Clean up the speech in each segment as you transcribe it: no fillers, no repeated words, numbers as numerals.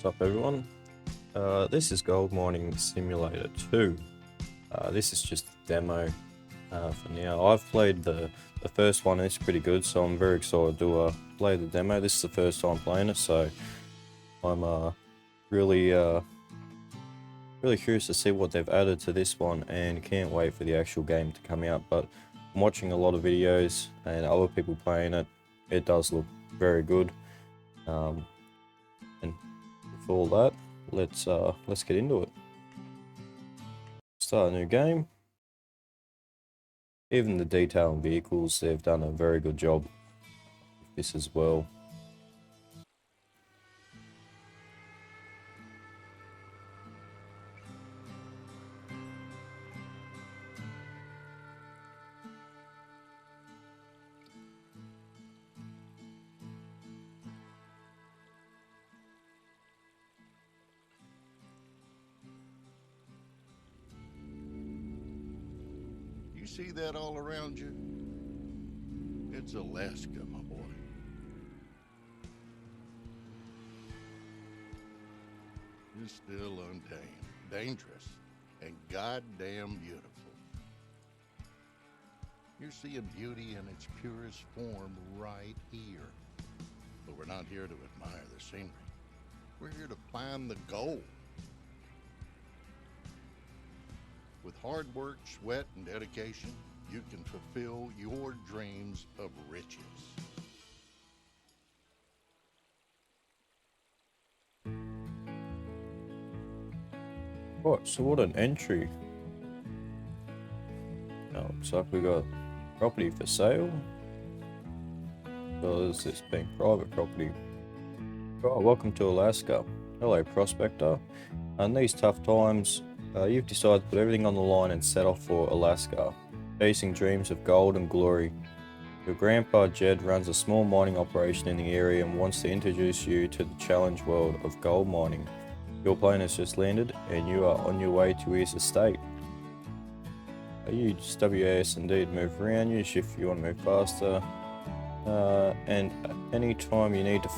What's up, everyone? This is Gold Mining Simulator 2. This is just a demo for now. I've played the first one, and it's pretty good, so I'm very excited to play the demo. This is the first time playing it, so I'm really curious to see what they've added to this one, and can't wait for the actual game to come out. But I'm watching a lot of videos and other people playing it. It does look very good. And for all that, let's get into it. Start a new game. Even the detail in vehicles, they've done a very good job with this as well. You see that all around you? It's Alaska, my boy. It's still untamed, dangerous, and goddamn beautiful. You're seeing beauty in its purest form right here. But we're not here to admire the scenery. We're here to find the gold. With hard work, sweat, and dedication, you can fulfill your dreams of riches. Right, so what an entry. Now, looks like we got property for sale. Well, is this being private property? Oh, welcome to Alaska. Hello, prospector. In these tough times, you've decided to put everything on the line and set off for Alaska, chasing dreams of gold and glory. Your grandpa Jed runs a small mining operation in the area and wants to introduce you to the challenge world of gold mining. Your plane has just landed and you are on your way to his estate. You just WAS indeed move around, you shift if you want to move faster. And any time you need to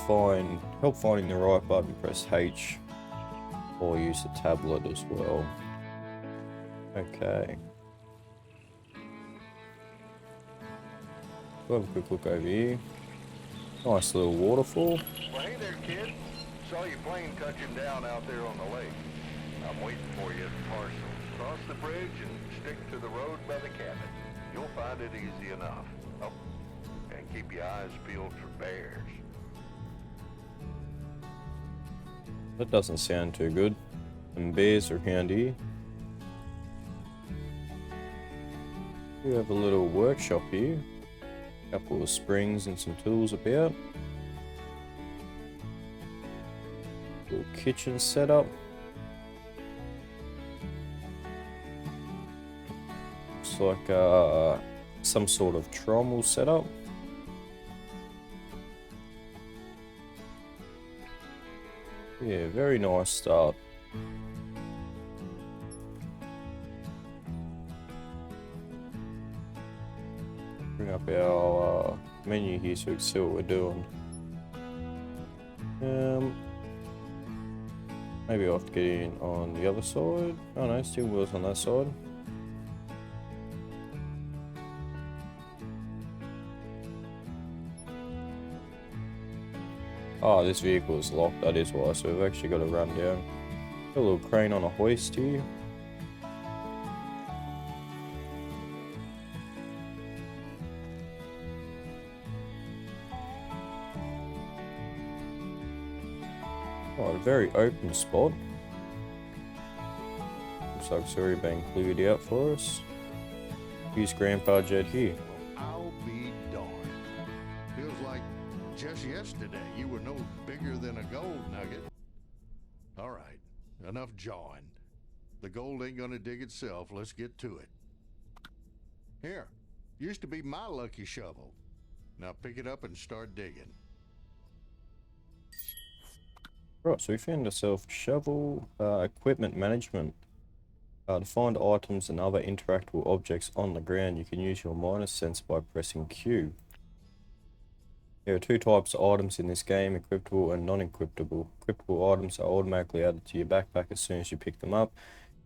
help finding the right button, press H or use the tablet as well. Okay. We'll have a quick look over here. Nice little waterfall. Well, hey there, kid. Saw your plane touching down out there on the lake. I'm waiting for you at the parcel. Cross the bridge and stick to the road by the cabin. You'll find it easy enough. Oh, and keep your eyes peeled for bears. That doesn't sound too good. Some bears around here. We have a little workshop here. A couple of springs and some tools about. Little kitchen setup. Looks like some sort of trommel setup. Yeah, very nice start. Bring up our menu here so we can see what we're doing. Maybe I'll have to get in on the other side. Oh no, steel wheels on that side. Oh, this vehicle is locked, that is why, so we've actually got to run down. Got a little crane on a hoist here. Oh, a very open spot. Looks like it's already been cleared out for us. Use Grandpa Jed here. I'll be darned. Feels like just yesterday you were no bigger than a gold nugget. All right, enough jawing. The gold ain't gonna dig itself. Let's get to it. Here, used to be my lucky shovel. Now pick it up and start digging. Right, so we found ourselves shovel, equipment management. To find items and other interactable objects on the ground, you can use your minus sense by pressing Q. There are two types of items in this game, equipable and non-equipable. Equipable items are automatically added to your backpack as soon as you pick them up.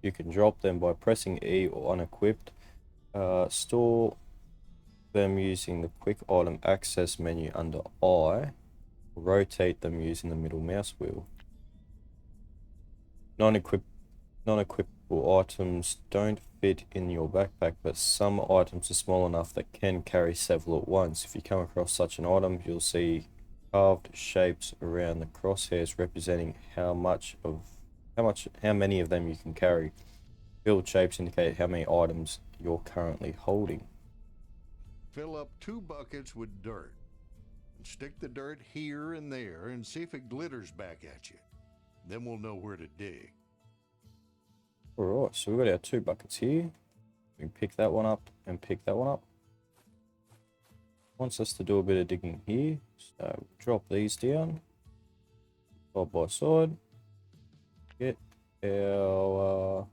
You can drop them by pressing E or unequipped. Store them using the quick item access menu under I. Rotate them using the middle mouse wheel. Non-equipable items don't fit in your backpack, but some items are small enough that can carry several at once. If you come across such an item, you'll see carved shapes around the crosshairs representing how many of them you can carry. Filled shapes indicate how many items you're currently holding. Fill up 2 buckets with dirt. And stick the dirt here and there and see if it glitters back at you. Then we'll know where to dig. Alright, so we've got our 2 buckets here. We can pick that one up and pick that one up. Wants us to do a bit of digging here. So drop these down. Side by side. Get our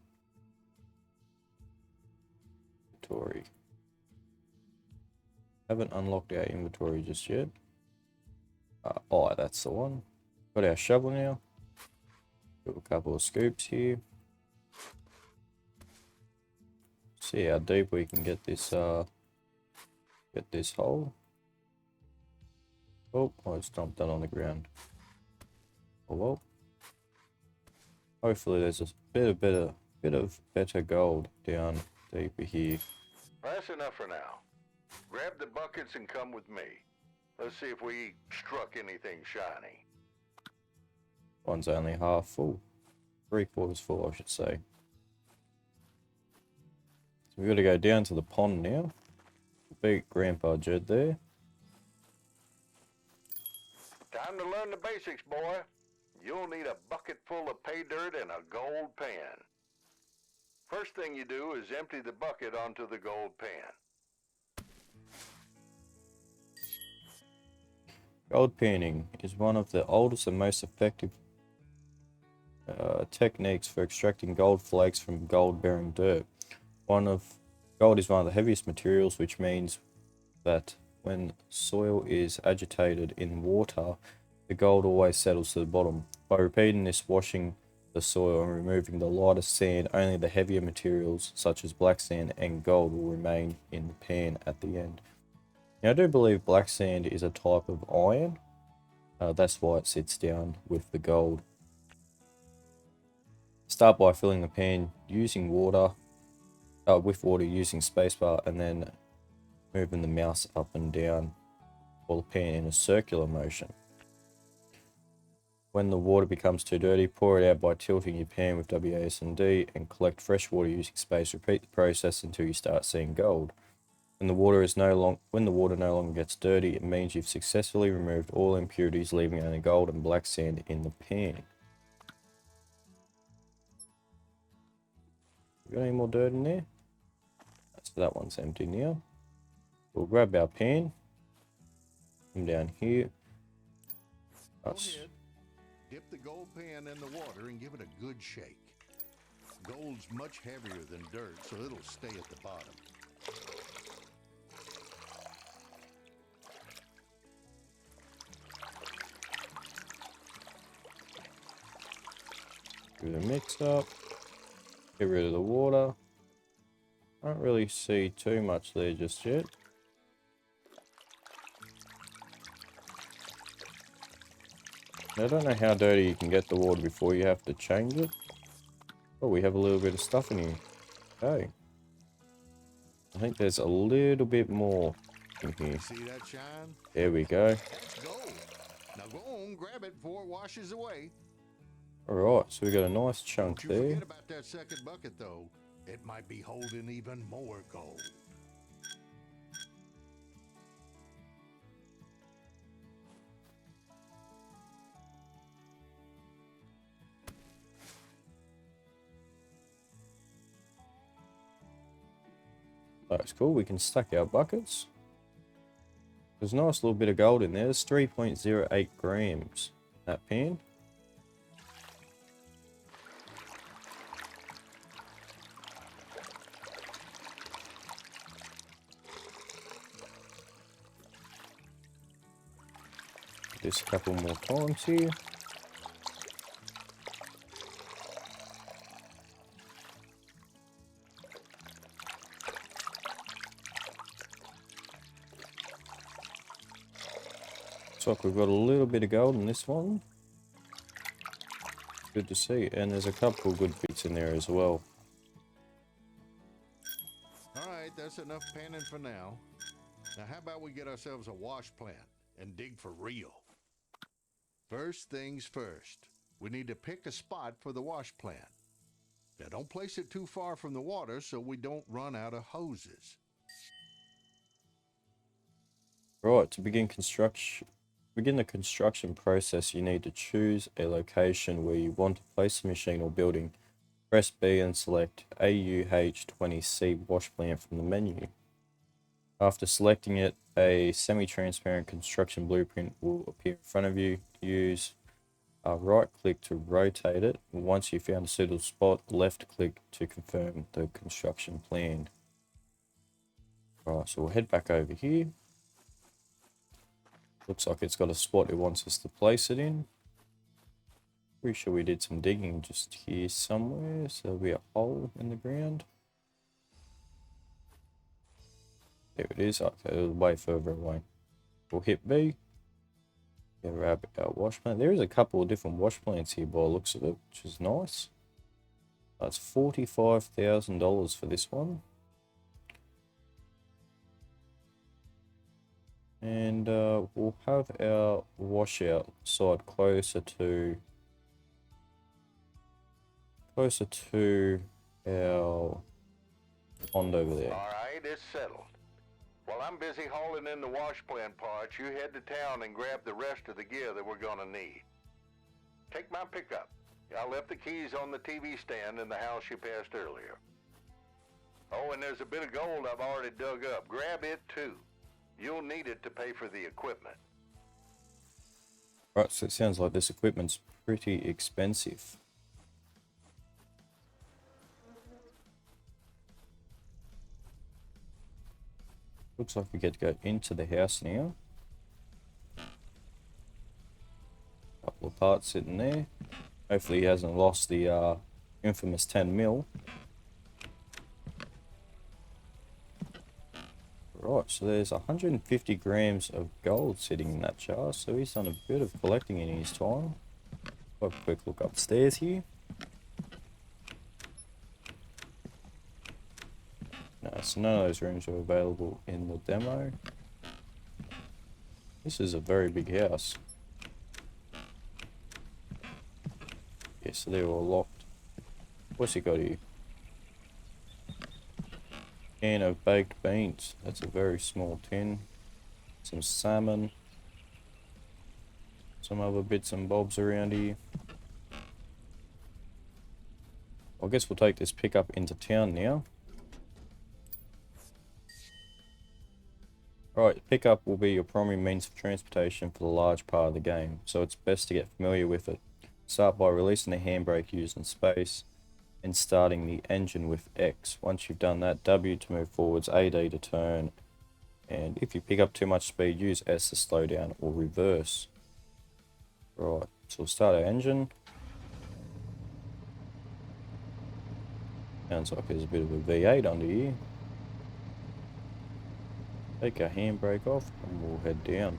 inventory. Haven't unlocked our inventory just yet. Oh, that's the one. Got our shovel now. Got a couple of scoops here. See how deep we can get this hole. Oh, I just dumped that on the ground. Oh well. Hopefully there's a bit of better gold down deeper here. That's enough for now. Grab the buckets and come with me. Let's see if we struck anything shiny. One's only half full. 3/4 full, I should say. So we've got to go down to the pond now. Beat Grandpa Jed there. Time to learn the basics, boy. You'll need a bucket full of pay dirt and a gold pan. First thing you do is empty the bucket onto the gold pan. Gold panning is one of the oldest and most effective techniques for extracting gold flakes from gold-bearing dirt. Gold is one of the heaviest materials, which means that when soil is agitated in water, the gold always settles to the bottom. By repeating this washing the soil and removing the lighter sand, only the heavier materials such as black sand and gold will remain in the pan at the end. Now, I do believe black sand is a type of iron. That's why it sits down with the gold. Start by filling the pan using water, with water using spacebar, and then moving the mouse up and down or the pan in a circular motion. When the water becomes too dirty, pour it out by tilting your pan with WASD and collect fresh water using space. Repeat the process until you start seeing gold. When the water no longer gets dirty, it means you've successfully removed all impurities, leaving only gold and black sand in the pan. Got any more dirt in there? So that one's empty now. We'll grab our pan. Come down here. Go ahead. Dip the gold pan in the water and give it a good shake. Gold's much heavier than dirt, so it'll stay at the bottom. Give it a mix up. Get rid of the water. I don't really see too much there just yet. I don't know how dirty you can get the water before you have to change it. Oh, we have a little bit of stuff in here. Okay. I think there's a little bit more in here. See that shine? There we go. That's gold. Now go on, grab it before it washes away. Alright, so we got a nice chunk Don't you there. forget about that second bucket, though. It might be holding even more gold. That's cool. We can stack our buckets. There's a nice little bit of gold in there. There's 3.08 grams in that pan. this a couple more times here. Looks like we've got a little bit of gold in this one. Good to see, and there's a couple good bits in there as well. All right, that's enough panning for now. Now, how about we get ourselves a wash plant and dig for real? First things first, we need to pick a spot for the wash plant. Now, don't place it too far from the water so we don't run out of hoses. Right, to begin the construction process, you need to choose a location where you want to place the machine or building. Press B and select AUH20C wash plant from the menu. After selecting it, a semi-transparent construction blueprint will appear in front of you. Use right-click to rotate it. Once you've found a suitable spot, left-click to confirm the construction plan. Right, so we'll head back over here. Looks like it's got a spot it wants us to place it in. Pretty sure we did some digging just here somewhere, so there'll be a hole in the ground. There it is. Okay, it was way further away. We'll hit B. Grab our wash plant. There is a couple of different wash plants here by the looks of it, which is nice. That's $45,000 for this one. And we'll have our washout side closer to our pond over there. All right, it's settled. While I'm busy hauling in the wash plant parts, you head to town and grab the rest of the gear that we're gonna need. Take my pickup. I left the keys on the TV stand in the house you passed earlier. Oh, and there's a bit of gold I've already dug up. Grab it too. You'll need it to pay for the equipment. Right, so it sounds like this equipment's pretty expensive. Looks like we get to go into the house now. Couple of parts sitting there. Hopefully he hasn't lost the infamous 10 mil. Right, so there's 150 grams of gold sitting in that jar, so he's done a bit of collecting in his time. Have a quick look upstairs here. No, so none of those rooms are available in the demo. This is a very big house. Yeah, so they're all locked. What's he got here? Can of baked beans. That's a very small tin. Some salmon. Some other bits and bobs around here. I guess we'll take this pickup into town now. Alright, pickup will be your primary means of transportation for the large part of the game, so it's best to get familiar with it. Start by releasing the handbrake using space and starting the engine with X. Once you've done that, W to move forwards, AD to turn, and if you pick up too much speed, use S to slow down or reverse. Right, so we'll start our engine. Sounds like there's a bit of a V8 under here. Take our handbrake off and we'll head down.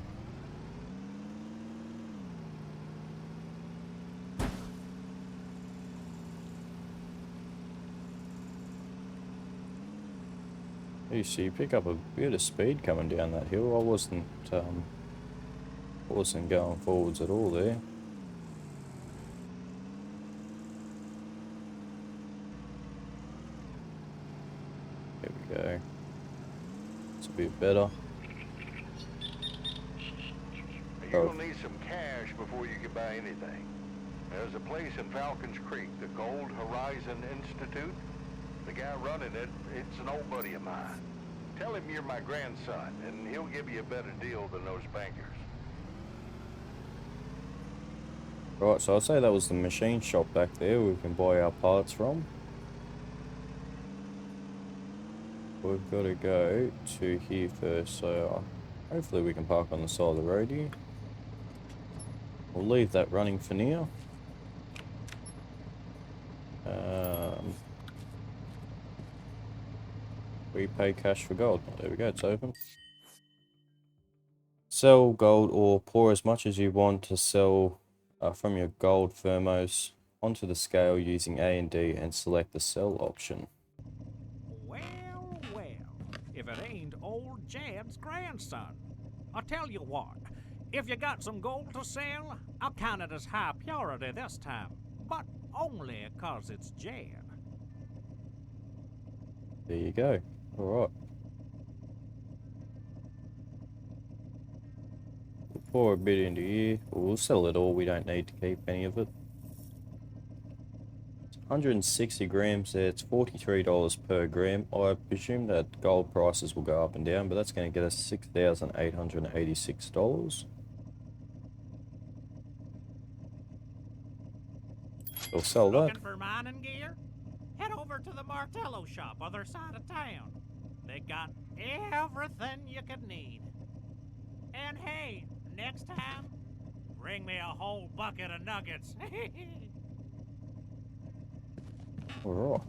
You see, you pick up a bit of speed coming down that hill. I wasn't going forwards at all there. There we go. It's a bit better. You'll need some cash before you can buy anything. There's a place in Falcons Creek, the Gold Horizon Institute. The guy running it, it's an old buddy of mine. Tell him you're my grandson, and he'll give you a better deal than those bankers. Right, so I'd say that was the machine shop back there where we can buy our parts from. We've got to go to here first, so hopefully we can park on the side of the road here. We'll leave that running for now. We pay cash for gold. There we go, it's open. Sell gold or pour as much as you want to sell from your gold thermos onto the scale using A and D and select the sell option. Well, well, if it ain't old Jad's grandson. I'll tell you what, if you got some gold to sell, I'll count it as high purity this time, but only 'cause it's Jad. There you go. Alright. We'll pour a bit into here. We'll sell it all, we don't need to keep any of it. 160 grams there, it's $43 per gram. I presume that gold prices will go up and down, but that's going to get us $6,886. We'll sell that. Looking for mining gear? Head over to the Martello shop other side of town. They got everything you could need. And hey, next time, bring me a whole bucket of nuggets. Alright.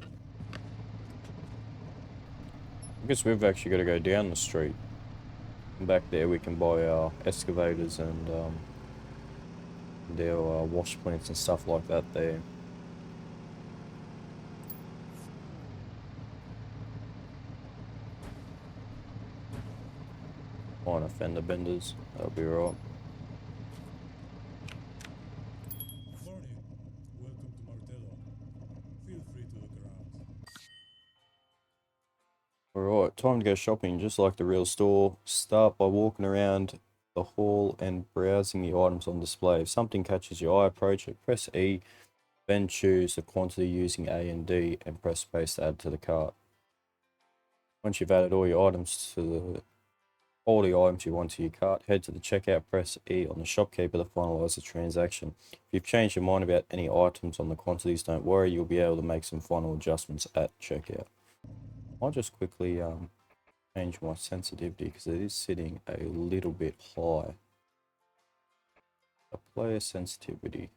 I guess we've actually got to go down the street. And back there we can buy our excavators and their wash plants and stuff like that there. Minor fender benders, that'll be right. Morning. Welcome to Martello. Feel free to look around. Alright, time to go shopping, just like the real store. Start by walking around the hall and browsing the items on display. If something catches your eye, approach it, press E, then choose the quantity using A and D and press space to add to the cart. Once you've added all your items to all the items you want to your cart, head to the checkout, press E on the shopkeeper to finalize the transaction. If you've changed your mind about any items on the quantities, don't worry, you'll be able to make some final adjustments at checkout. I'll just quickly change my sensitivity because it is sitting a little bit high. A player sensitivity.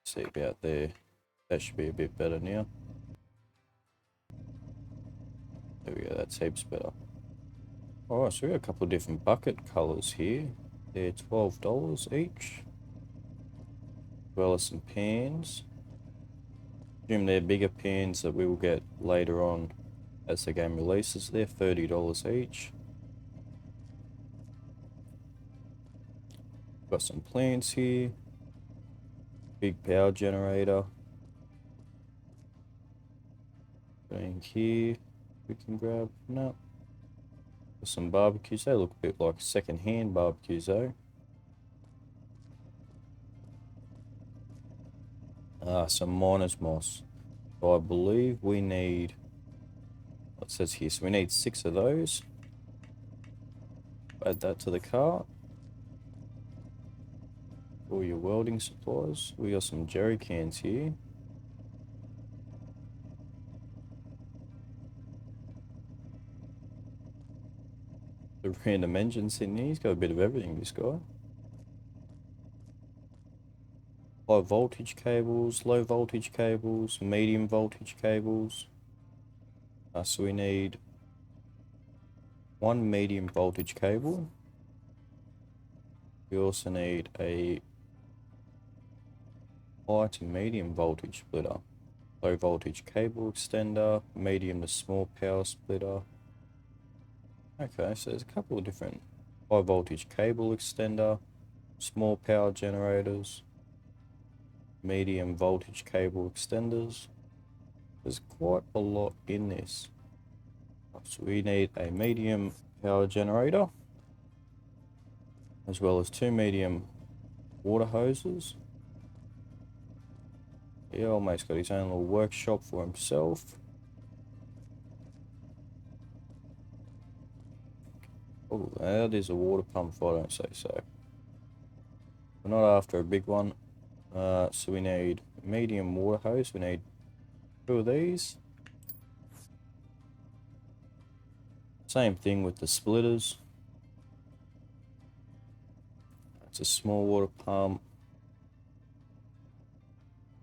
See about there. That should be a bit better now. There we go, that's heaps better. Alright, so we got a couple of different bucket colours here. They're $12 each. As well as some pans. Assume they're bigger pans that we will get later on as the game releases. They're $30 each. Got some plants here. Big power generator. Going here. We can grab, no. Some barbecues, they look a bit like second-hand barbecues though. Some miner's moss. So I believe we need, what it says here, so we need 6 of those. Add that to the cart. All your welding supplies. We got some jerry cans here. The random engines in here. He's got a bit of everything, this guy. High voltage cables, low voltage cables, medium voltage cables. So we need 1 medium voltage cable. We also need a high to medium voltage splitter, low voltage cable extender, medium to small power splitter. Okay, so there's a couple of different high voltage cable extender, small power generators, medium voltage cable extenders. There's quite a lot in this. So we need a medium power generator, as well as 2 medium water hoses. He almost got his own little workshop for himself. Oh, that is a water pump if I don't say so. We're not after a big one. So we need a medium water hose. We need 2 of these. Same thing with the splitters. It's a small water pump.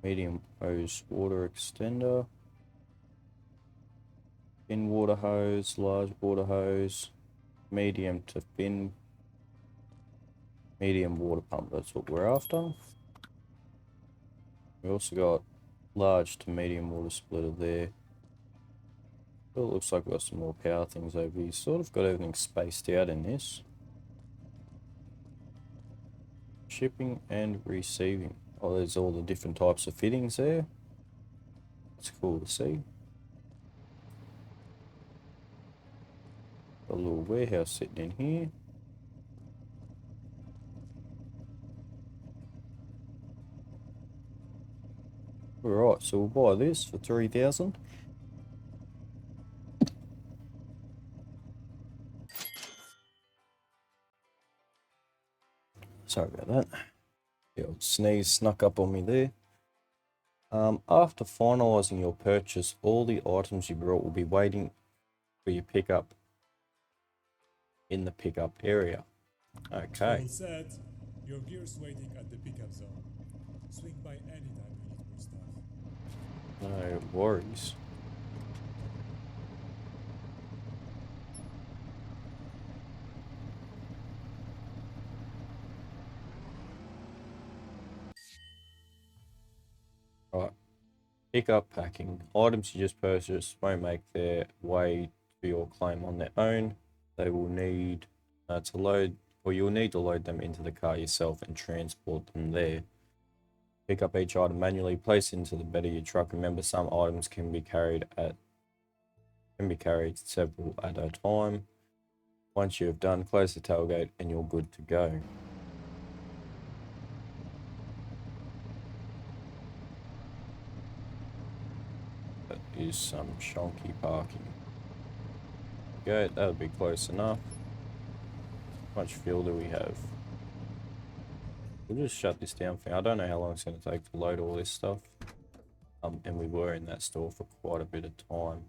Medium hose water extender. Thin water hose, large water hose, medium to thin, medium water pump. That's what we're after. We also got large to medium water splitter there. Well, it looks like we've got some more power things over here. Sort of got everything spaced out in this. Shipping and receiving. Oh, there's all the different types of fittings there. It's cool to see. Got a little warehouse sitting in here. Alright, so we'll buy this for 3,000. Sorry about that. The old sneeze snuck up on me there. After finalising your purchase, all the items you brought will be waiting for your pickup in the pickup area. Okay. All set. Your gear's waiting at the pickup zone. Swing by anytime you need more stuff. No worries. Right. Pickup packing. Items you just purchased won't make their way to your claim on their own. They will need to load, or you'll need to load them into the car yourself and transport them there. Pick up each item manually, place into the bed of your truck. Remember, some items can be carried several at a time. Once you have done, close the tailgate and you're good to go. That is some shonky parking. Okay, that'll be close enough. How much fuel do we have? We'll just shut this down for now. I don't know how long it's going to take to load all this stuff. And we were in that store for quite a bit of time.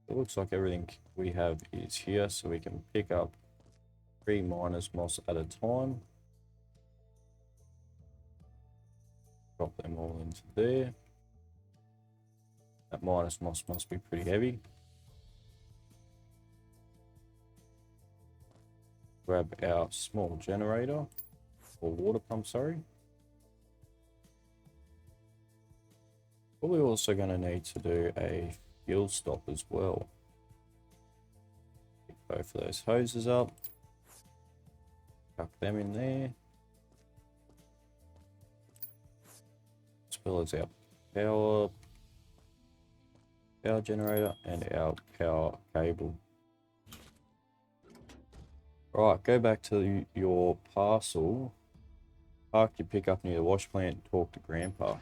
It looks like everything we have is here, so we can pick up 3 miners moss at a time. Drop them all into there. That minus moss must be pretty heavy. Grab our small generator, or water pump, sorry. Probably also going to need to do a fuel stop as well. Pick both of those hoses up. Tuck them in there. As well as our power generator and our power cable. Right, go back to your parcel. Park your pickup near the wash plant and talk to Grandpa.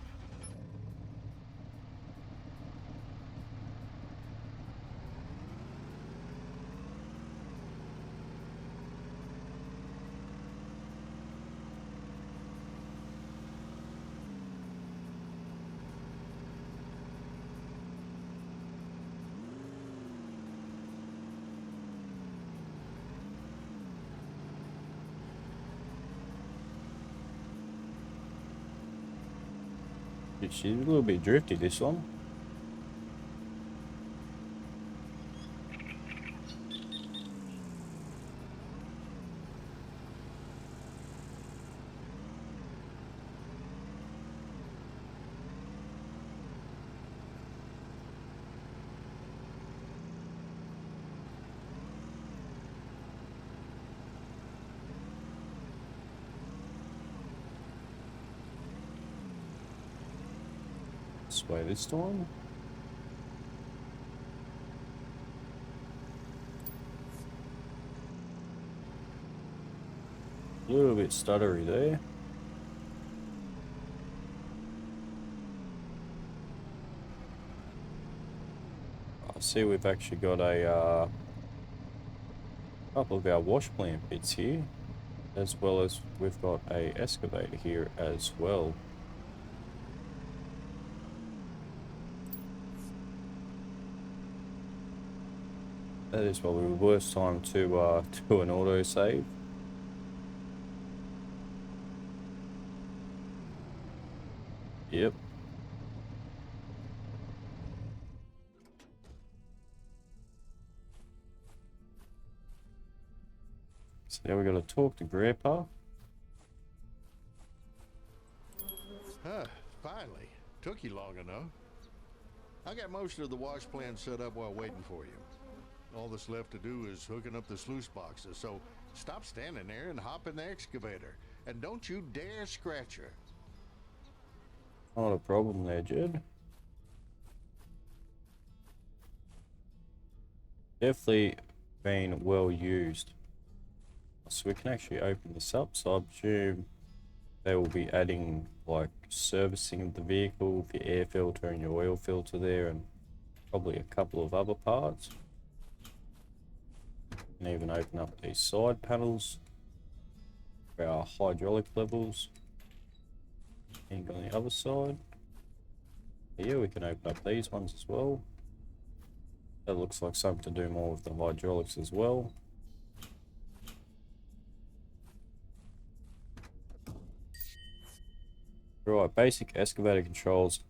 She's a little bit drifty, this one. This way this time. A little bit stuttery there. I see we've actually got a couple of our wash plant bits here, as well as we've got a excavator here as well. That is probably the worst time to do an autosave. Yep. So now we got to talk to Grandpa. Huh, finally. Took you long enough. I got most of the wash plan set up while waiting for you. All that's left to do is hooking up the sluice boxes, so stop standing there and hop in the excavator. And don't you dare scratch her. Not a problem there, Jed. Definitely been well used. So we can actually open this up, so I presume they will be adding like servicing of the vehicle, the air filter and your oil filter there, and probably a couple of other parts. And even open up these side panels for our hydraulic levels. And on the other side, yeah, we can open up these ones as well. That looks like something to do more with the hydraulics as well. Right, basic excavator controls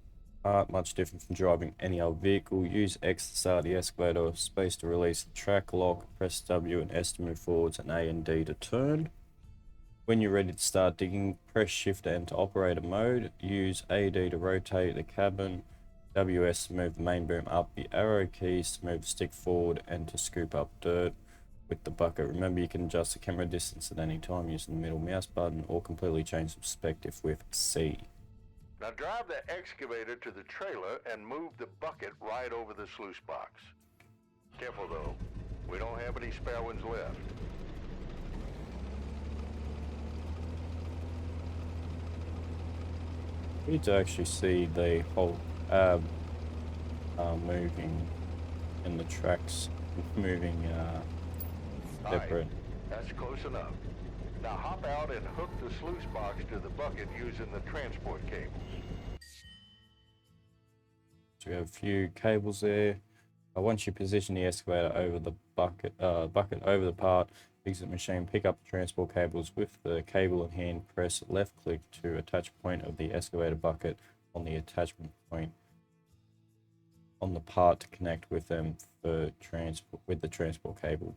aren't much different from driving any other vehicle. Use X to start the excavator, space to release the track lock, press W and S to move forwards, and A and D to turn. When you're ready to start digging, press Shift to enter operator mode. Use AD to rotate the cabin, WS to move the main boom up, the arrow keys to move the stick forward and to scoop up dirt with the bucket. Remember, you can adjust the camera distance at any time using the middle mouse button or completely change the perspective with C. Now drive the excavator to the trailer and move the bucket right over the sluice box. Careful though, we don't have any spare ones left. We need to actually see the whole ab moving and the tracks moving separate. Right, that's close enough. Now hop out and hook the sluice box to the bucket using the transport cables. So we have a few cables there. Once you position the excavator over the bucket over the part, exit the machine, pick up the transport cables with the cable in hand, press left click to attach point of the excavator bucket on the attachment point on the part to connect with them for transport with the transport cable.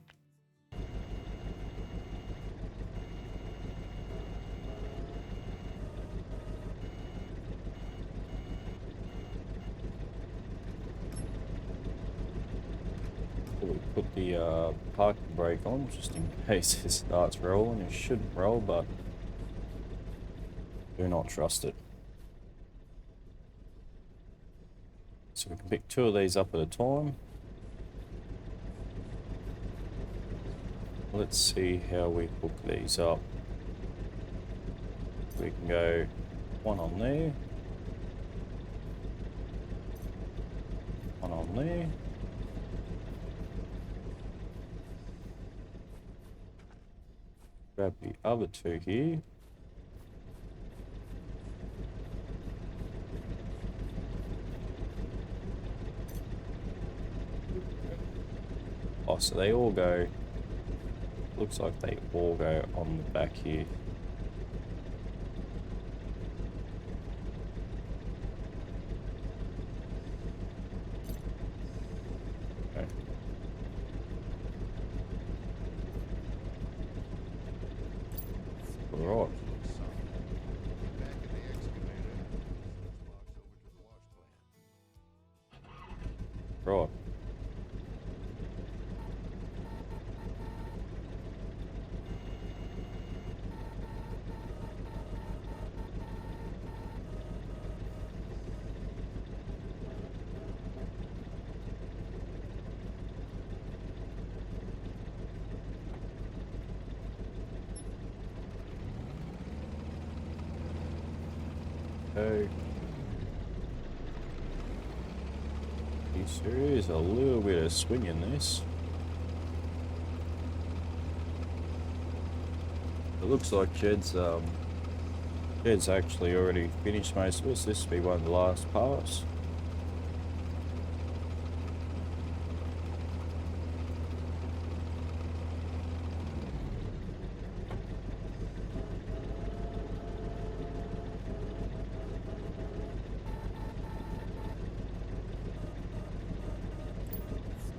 We put the parking brake on just in case it starts rolling. It shouldn't roll, but do not trust it. So we can pick 2 of these up at a time. Let's see how we hook these up. We can go 1 on there, 1 on there. Grab the other 2 here. Oh, so they all go, looks like they all go on the back here. Okay. All right. Back in the excavator, sluice box over to the wash plant. Right. Okay. There is a little bit of swing in this. It looks like Jed's actually already finished most of this. This will be one of the last parts.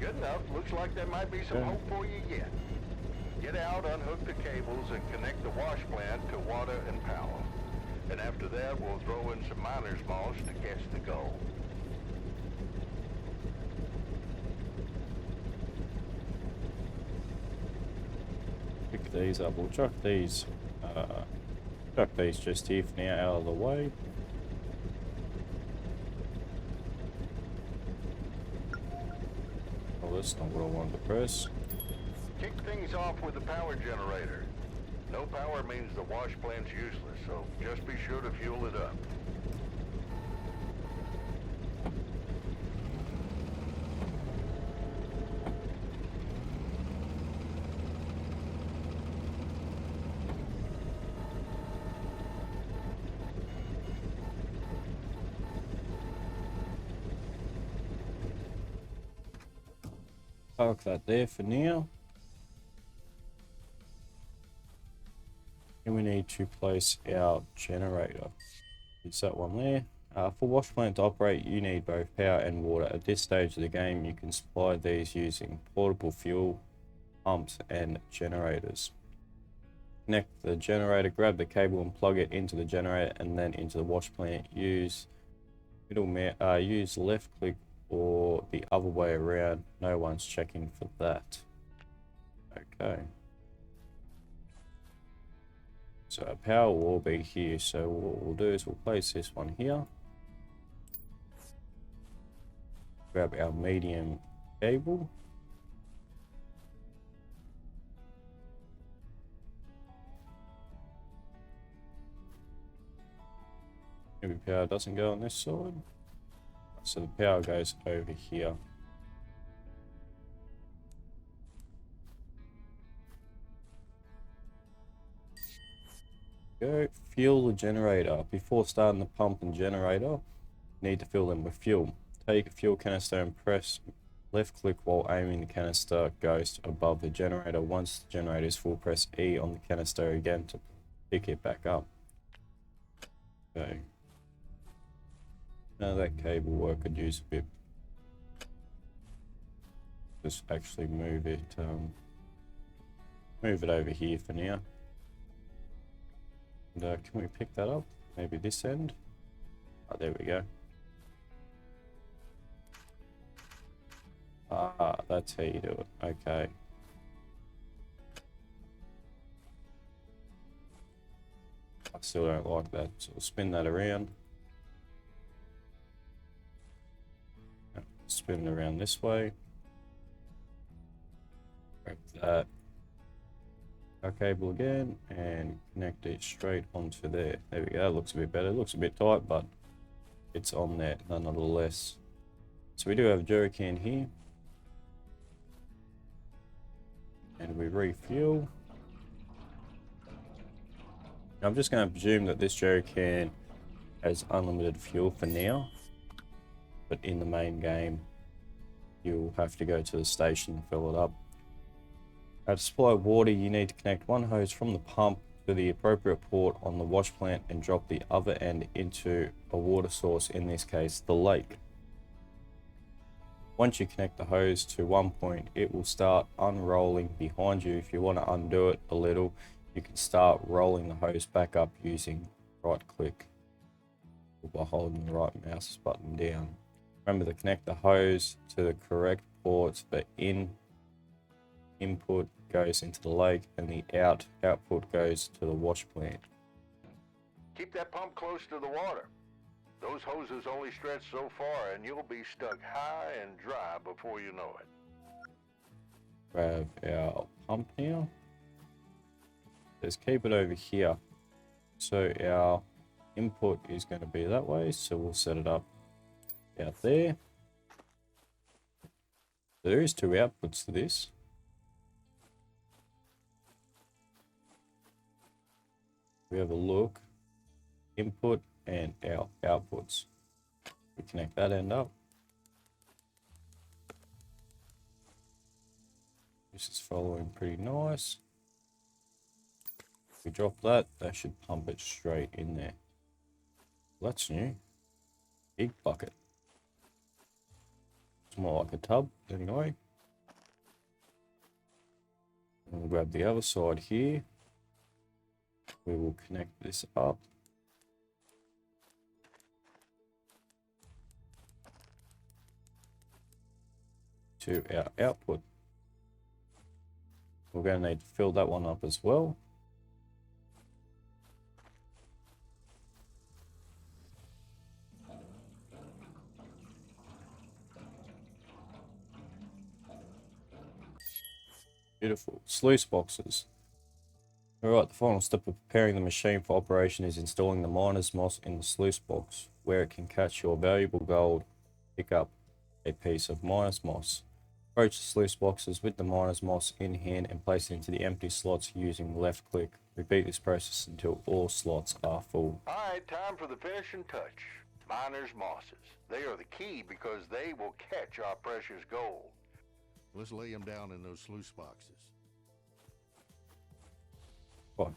Good enough. Looks like there might be some Okay. hope for you yet. Get out, unhook the cables, and connect the wash plant to water and power. And after that, we'll throw in some miner's moss to catch the gold. Pick these up. We'll chuck these just here for now out of the way. Oh, that's not what I wanted to press. Kick things off with the power generator. No power means the wash plant's useless, so just be sure to fuel it up. Park that there for now. And we need to place our generator. It's that one there. For wash plant to operate, you need both power and water. At this stage of the game, you can supply these using portable fuel, pumps, and generators. Connect the generator, grab the cable and plug it into the generator and then into the wash plant. Use left click or the other way around. No one's checking for that. Okay. So our power will all be here. So what we'll do is we'll place this one here. Grab our medium cable. Maybe power doesn't go on this side. So the power goes over here. Go fuel the generator. Before starting the pump and generator, you need to fill them with fuel. Take a fuel canister and press left click while aiming the canister goes above the generator. Once the generator is full, press E on the canister again to pick it back up. Okay. Now that cable work could use a bit. Just actually move it over here for now. And, can we pick that up? Maybe this end? Oh, there we go. Ah, that's how you do it. Okay. I still don't like that, so we'll spin that around. Spin it around this way. Grab that. Our cable again and connect it straight onto there. There we go. That looks a bit better. It looks a bit tight, but it's on there nonetheless. So we do have a jerry can here. And we refuel. Now I'm just going to presume that this jerry can has unlimited fuel for now. But in the main game, you'll have to go to the station to fill it up. To supply water, you need to connect one hose from the pump to the appropriate port on the wash plant and drop the other end into a water source, in this case, the lake. Once you connect the hose to one point, it will start unrolling behind you. If you want to undo it a little, you can start rolling the hose back up using right click or by holding the right mouse button down. Remember to connect the hose to the correct ports. The input goes into the lake and the output goes to the wash plant. Keep that pump close to the water. Those hoses only stretch so far and you'll be stuck high and dry before you know it. Grab our pump now. Let's keep it over here. So our input is going to be that way, so we'll set it up out there. There is two outputs to this. We have a look, input and our outputs. We connect that end up. This is following pretty nice. If we drop that, that should pump it straight in there. That's new. Big bucket. It's more like a tub anyway. We'll grab the other side here. We will connect this up. To our output. We're going to need to fill that one up as well. Beautiful. Sluice boxes. Alright, the final step of preparing the machine for operation is installing the miner's moss in the sluice box, where it can catch your valuable gold. Pick up a piece of miner's moss. Approach the sluice boxes with the miner's moss in hand and place it into the empty slots using left click. Repeat this process until all slots are full. Alright, time for the finishing touch. Miner's mosses. They are the key because they will catch our precious gold. Let's lay them down in those sluice boxes. Fine.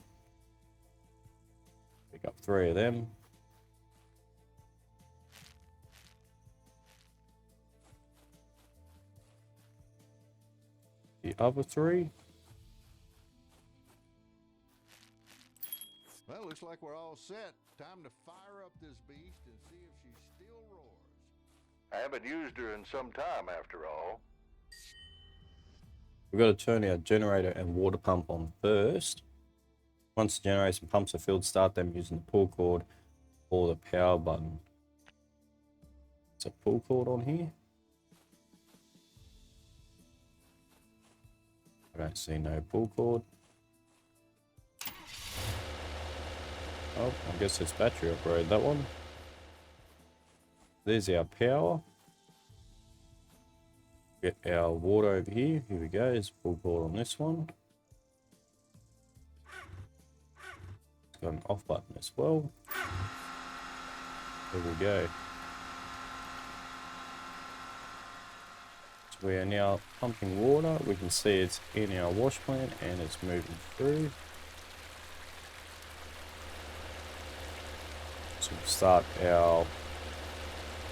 Pick up 3 of them. The other 3. Well, looks like we're all set. Time to fire up this beast and see if she still roars. I haven't used her in some time after all. We've got to turn our generator and water pump on first. Once the generators and pumps are filled, start them using the pull cord or the power button. It's a pull cord on here. I don't see no pull cord. Oh, I guess it's battery operated, that one. There's our power. Get our water over here. Here we go. There's a pull cord on this one. It's got an off button as well. There we go. So we are now pumping water. We can see it's in our wash plant and it's moving through. So we'll start our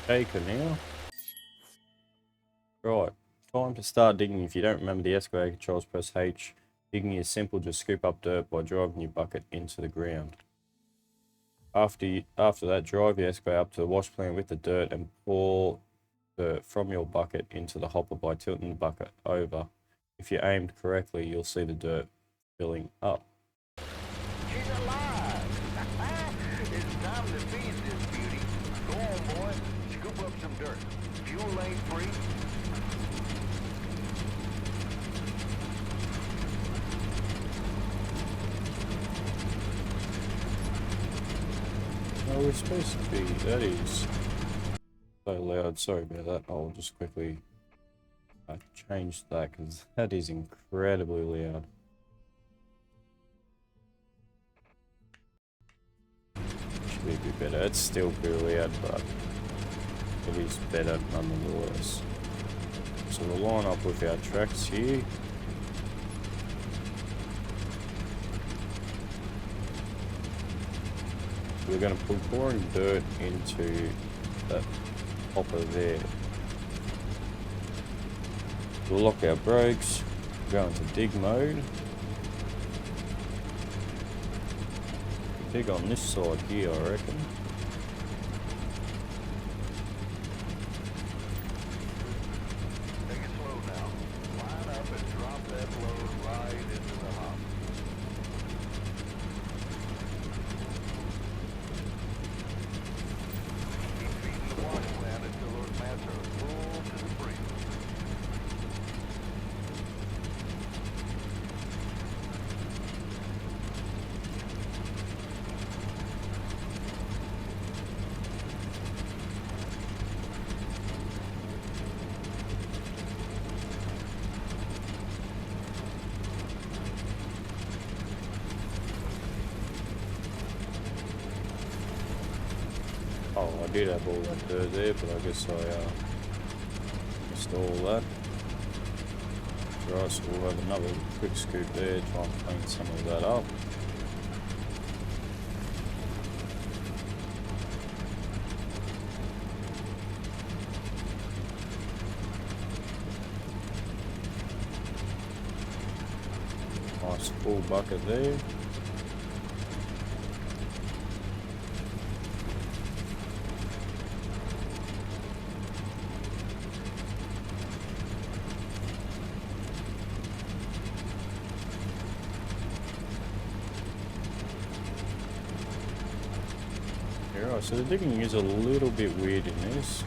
shaker now. Right, time to start digging. If you don't remember the excavator controls, press H. Digging is simple, just scoop up dirt by driving your bucket into the ground. After that, drive your excavator up to the wash plant with the dirt and pour dirt from your bucket into the hopper by tilting the bucket over. If you aimed correctly, you'll see the dirt filling up. She's alive! It's time to feed this beauty. Go on, boy. Scoop up some dirt. Fuel ain't free. Oh, we're supposed to be. That is so loud. Sorry about that. I'll just quickly change that because that is incredibly loud. Should be a bit better. It's still pretty loud, but it is better nonetheless. So we'll line up with our tracks here. We're going to put pouring dirt into that hopper there. We'll lock our brakes, go into dig mode. Dig on this side here, I reckon. Take it slow now. Line up and drop that load right into the hopper. Keep feeding the wash plant until those mats are full to the brim. Oh, I did have all that dirt there, but I guess I missed all that. Right, so we'll have another quick scoop there, try and clean some of that up. It's a full bucket there. Alright, so the digging is a little bit weird in this.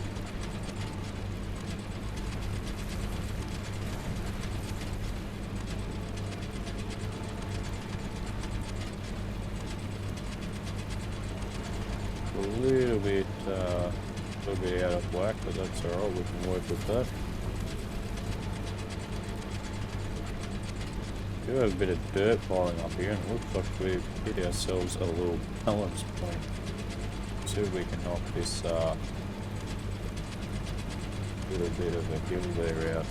A little bit out of whack, but that's alright, we can work with that. We do have a bit of dirt piling up here, and it looks like we've hit ourselves a little balance point. See if we can knock this little bit of a hill there out.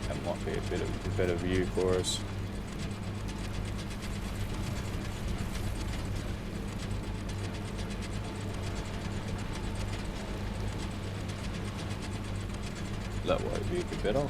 That might be a bit of a better view for us. That way would be a bit better.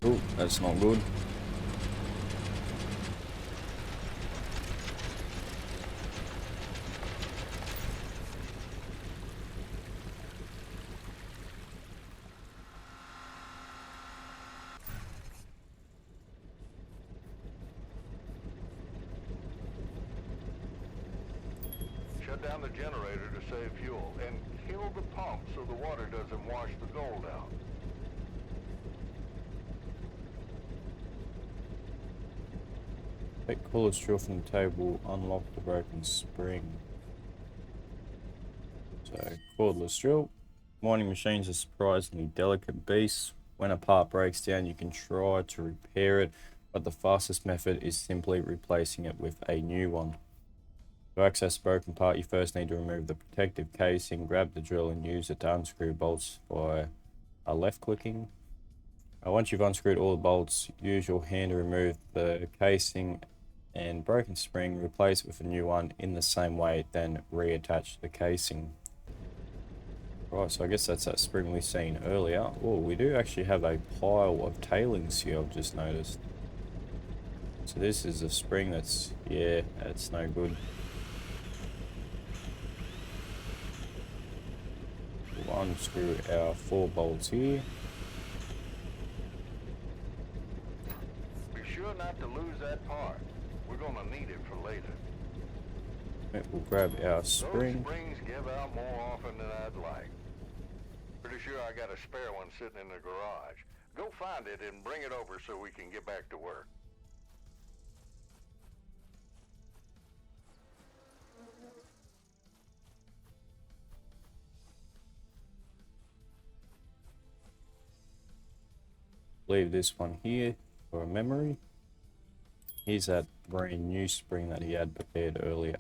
Oh, that's not good. Shut down the generator to save fuel, and kill the pump so the water doesn't wash the gold out. Take cordless drill from the table, unlock the broken spring. So, cordless drill. Mining machines are surprisingly delicate beasts. When a part breaks down, you can try to repair it, but the fastest method is simply replacing it with a new one. To access the broken part, you first need to remove the protective casing, grab the drill and use it to unscrew bolts by left clicking. Once you've unscrewed all the bolts, use your hand to remove the casing and broken spring, replace it with a new one in the same way, then reattach the casing. Right, so I guess that's that spring we seen earlier. Oh, we do actually have a pile of tailings here, I've just noticed. So this is a spring that's, yeah, that's no good. We'll unscrew our 4 bolts here. Be sure not to lose that part. We're gonna need it for later. We'll grab our spring. Those springs give out more often than I'd like. Pretty sure I got a spare one sitting in the garage. Go find it and bring it over so we can get back to work. Leave this one here for a memory. Here's that brand new spring that he had prepared earlier.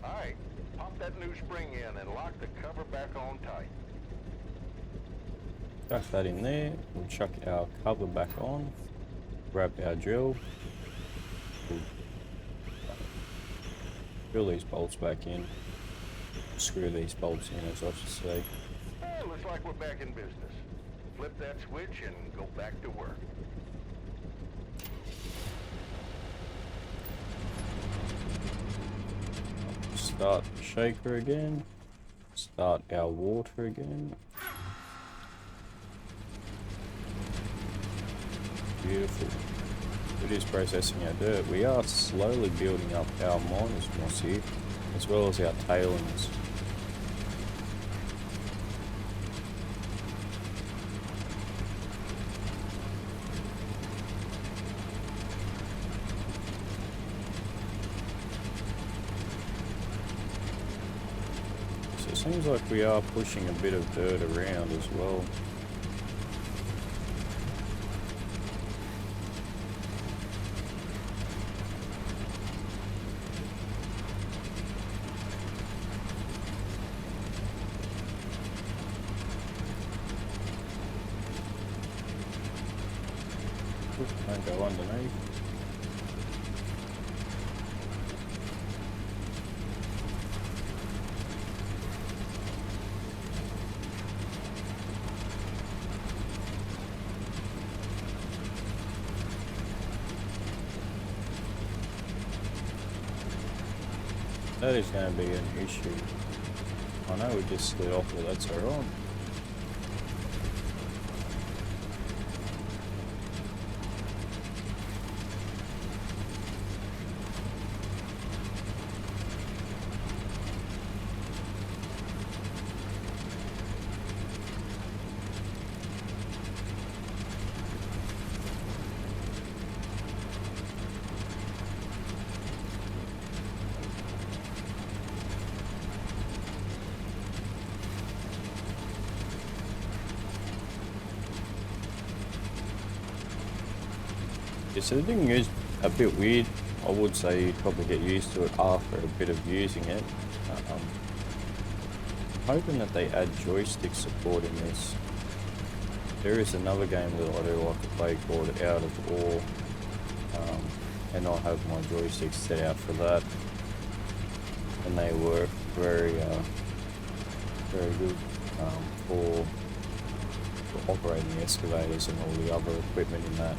Alright, pop that new spring in and lock the cover back on tight. Chuck that in there. We'll chuck our cover back on. Grab our drill. We'll drill these bolts back in. Screw these bolts in, as I should say. Well, looks like we're back in business. Flip that switch and go back to work. Start the shaker again. Start our water again. Beautiful. It is processing our dirt. We are slowly building up our miners moss here, as well as our tailings. So it seems like we are pushing a bit of dirt around as well. Don't go underneath. That is going to be an issue. I know we just slid off, but that's alright. Yeah, so the thing is a bit weird. I would say you'd probably get used to it after a bit of using it. I'm hoping that they add joystick support in this. There is another game that I do like to play called Out of Ore, and I have my joysticks set out for that, and they work very good for operating the excavators and all the other equipment in that.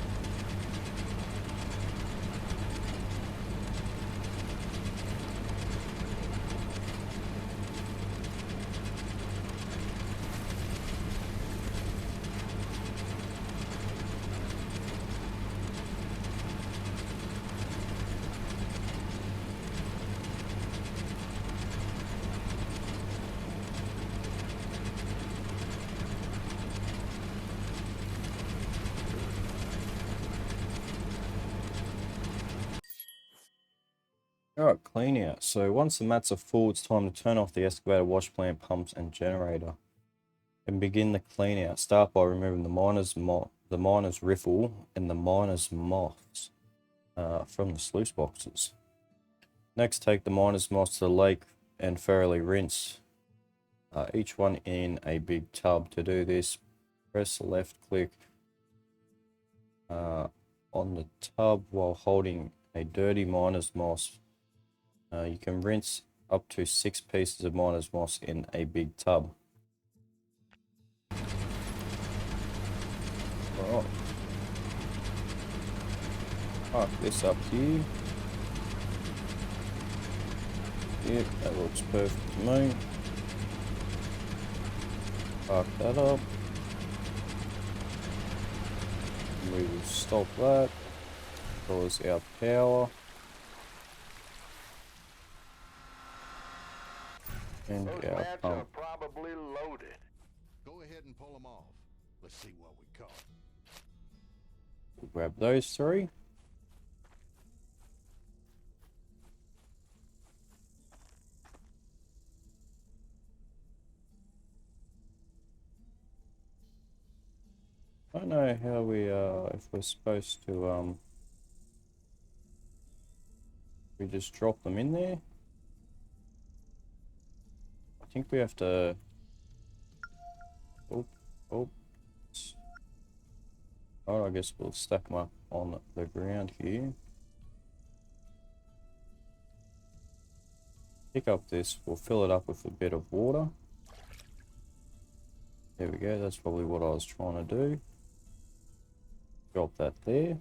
Alright, clean out. So once the mats are full, it's time to turn off the excavator, wash plant, pumps, and generator, and begin the clean out. Start by removing the miner's riffle and the miner's moths from the sluice boxes. Next, take the miner's moths to the lake and thoroughly rinse each one in a big tub. To do this, press left click on the tub while holding a dirty miner's moss. You can rinse up to 6 pieces of miner's moss in a big tub. Alright. Park this up here. Yep, that looks perfect to me. Park that up. We will stop that. Pause our power. And Those our mats pump. are probably loaded. Go ahead and pull them off. Let's see what we caught. We'll grab those 3. I don't know how we if we're supposed to we just drop them in there. I think we have to oops. Oh, I guess we'll stack them up on the ground here. Pick up this, we'll fill it up with a bit of water. There we go, that's probably what I was trying to do. Drop that there.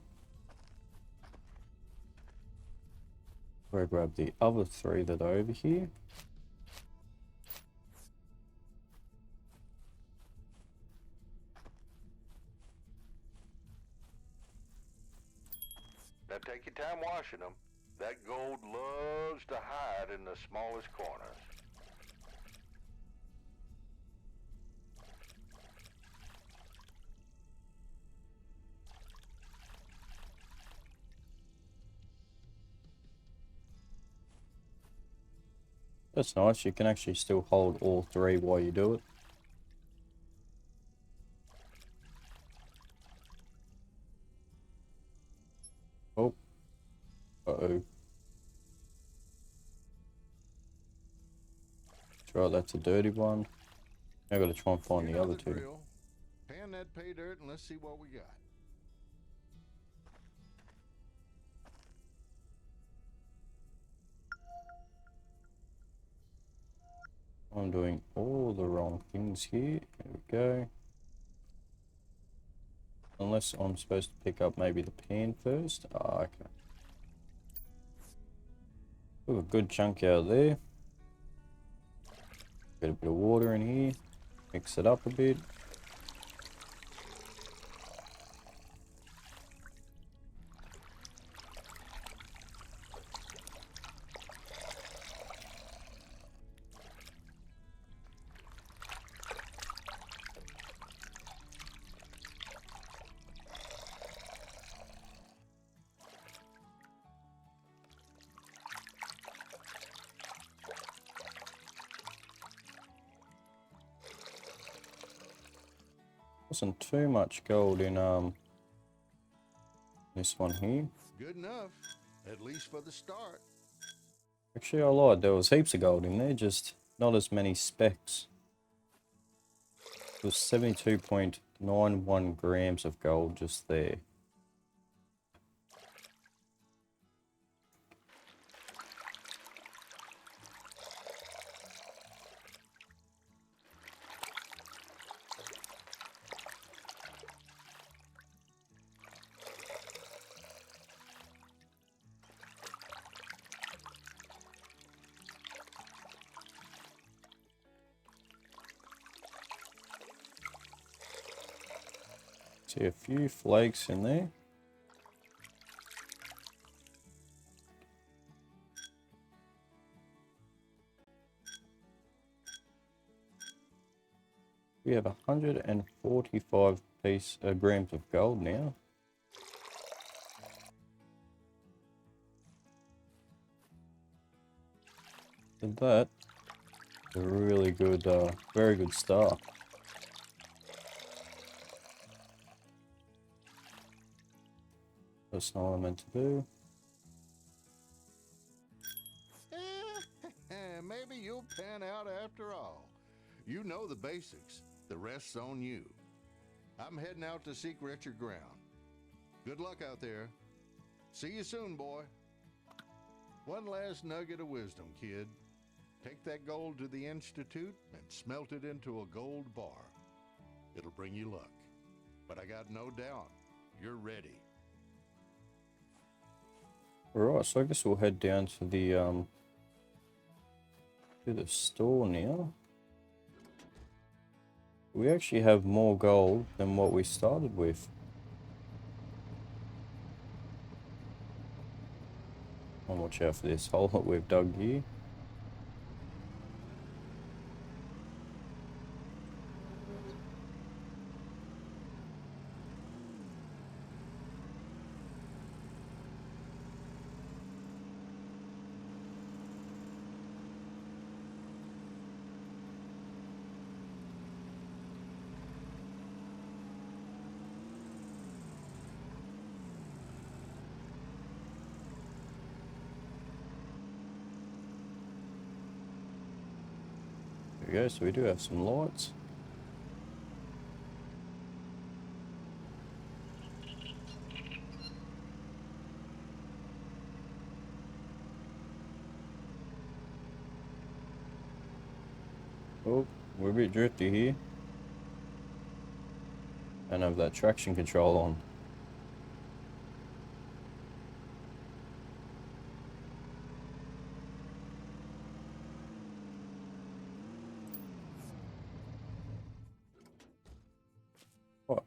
Before I grab the other 3 that are over here. Now take your time washing them. That gold loves to hide in the smallest corners. That's nice, you can actually still hold all 3 while you do it. Oh. Uh-oh. That's right, that's a dirty one. I gotta try and find You the know other the 2. drill. Pan that pay dirt and let's see what we got. I'm doing all the wrong things here. There we go. Unless I'm supposed to pick up maybe the pan first. Ah, okay. Ooh, a good chunk out there. Get a bit of water in here. Mix it up a bit. Wasn't too much gold in this one here. Good enough, at least for the start. Actually, I lied. There was heaps of gold in there, just not as many specks. It was 72.91 grams of gold just there. See a few flakes in there. We have 145 grams of gold now. And that is a really good, very good start. That's not what I meant to do. Maybe you'll pan out after all. You know the basics. The rest's on you. I'm heading out to seek richer ground. Good luck out there. See you soon, boy. One last nugget of wisdom, kid. Take that gold to the Institute and smelt it into a gold bar. It'll bring you luck. But I got no doubt you're ready. Alright, so I guess we'll head down to the store now. We actually have more gold than what we started with. I'll watch out for this hole that we've dug here. There we go, so we do have some lights. Oh, we're a bit drifty here. And have that traction control on. What?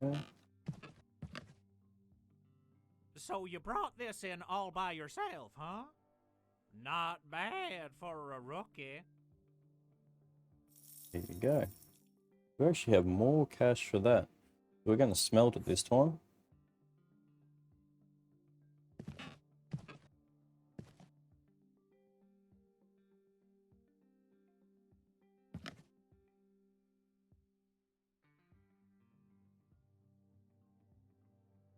Yeah. So you brought this in all by yourself, huh? Not bad for a rookie. There you go. We actually have more cash for that. We're going to smelt it this time.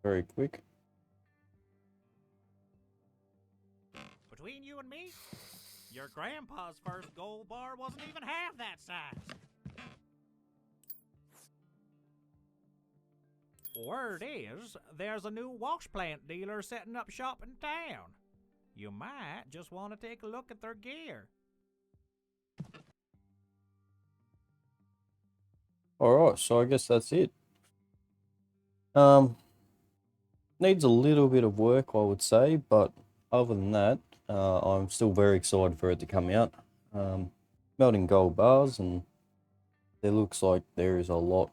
Very quick. Between you and me, your grandpa's first gold bar wasn't even half that size. Word is, there's a new wash plant dealer setting up shop in town. You might just want to take a look at their gear. Alright, so I guess that's it. Needs a little bit of work, I would say, but other than that, I'm still very excited for it to come out. Melting gold bars, and there looks like there is a lot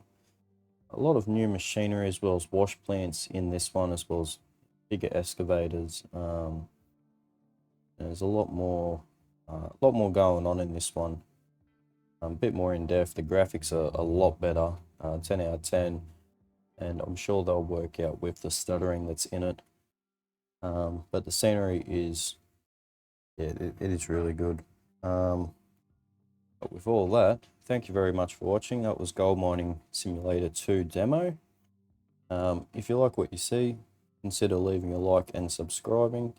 of new machinery as well as wash plants in this one, as well as bigger excavators. There's a lot more going on in this one. A bit more in depth. The graphics are a lot better. 10 out of 10. And I'm sure they'll work out with the stuttering that's in it. But the scenery is, yeah, it is really good. But with all that, thank you very much for watching. That was Gold Mining Simulator 2 demo. If you like what you see, consider leaving a like and subscribing,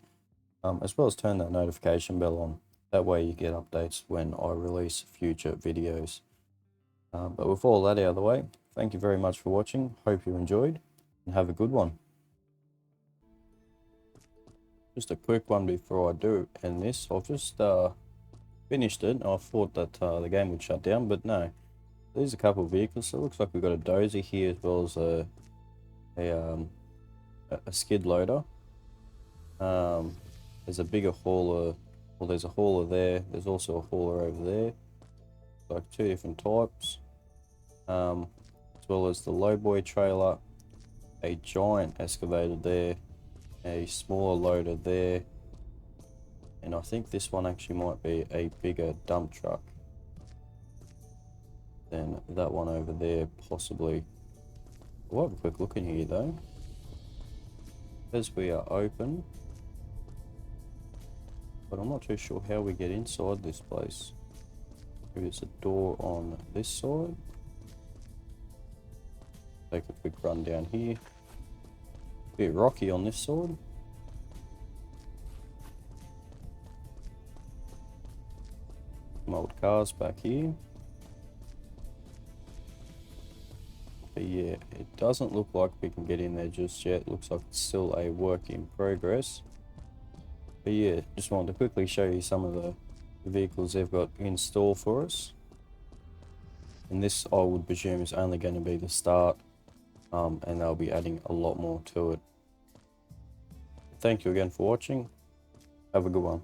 as well as turn that notification bell on. That way you get updates when I release future videos. But with all that out of the way, thank you very much for watching. Hope you enjoyed, and have a good one. Just a quick one before I do end this. I've just finished it. I thought that the game would shut down, but no. There's a couple of vehicles. So it looks like we've got a dozer here, as well as a skid loader. There's a bigger hauler. Well, there's a hauler there. There's also a hauler over there. Like two different types. As well as the lowboy trailer, a giant excavator there, a smaller loader there, and I think this one actually might be a bigger dump truck than that one over there, possibly. We'll have a quick look in here though, as we are open, but I'm not too sure how we get inside this place. Maybe it's a door on this side. Take a quick run down here. Bit rocky on this side. Some old cars back here. But yeah, it doesn't look like we can get in there just yet. Looks like it's still a work in progress. But yeah, just wanted to quickly show you some of the vehicles they've got in store for us. And this, I would presume, is only going to be the start. And they'll be adding a lot more to it. Thank you again for watching. Have a good one.